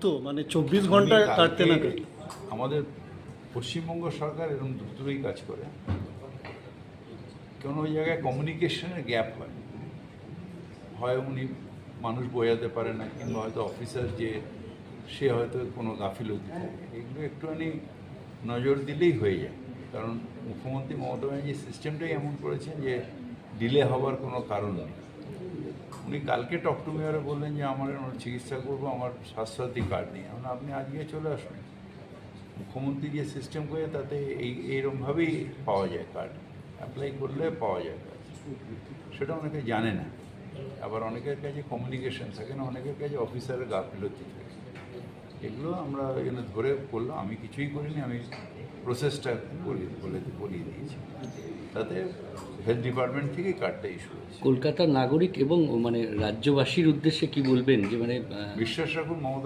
দ্রুত, মানে 24 ঘন্টায় কাটতে না কাটতে? আমাদের পশ্চিমবঙ্গ সরকার এরকম দ্রুতই কাজ করে, কোনো জায়গায় কমিউনিকেশনের গ্যাপ হয় উনি মানুষ বোঝাতে পারে না, কিংবা হয়তো অফিসার যে সে হয়তো কোনো গাফিলতি থাকে, এগুলো একটুখানি নজর দিলেই হয়ে যায়। কারণ মুখ্যমন্ত্রী মমতা ব্যানার্জি সিস্টেমটাই এমন করেছেন যে ডিলে হওয়ার কোনো কারণ নেই। উনি কালকে টক টু মেয়রে বললেন যে আমার চিকিৎসা করবো, আমার স্বাস্থ্যসাথী কার্ড নেই। এখন আপনি আজকে চলে আসুন। মুখ্যমন্ত্রী যে সিস্টেম করে তাতে এইরকমভাবেই পাওয়া যায় কার্ড, অ্যাপ্লাই করলে পাওয়া যায় কার্ড। সেটা অনেকে জানে না, আবার অনেকের কাছে কমিউনিকেশন থাকে না, অনেকের কাছে অফিসারের গাফিলতি থাকে। এগুলো আমরা এখানে ধরে করলাম, আমি কিছুই করিনি, আমি প্রসেসটা বলিয়ে দিয়েছি। তাতে হেলথ ডিপার্টমেন্ট থেকে কার্ডটা ইস্যু হয়েছে। কলকাতার নাগরিক এবং মানে রাজ্যবাসীর উদ্দেশ্যে কি বলবেন যে মানে বিশ্বাস রাখুন মমতা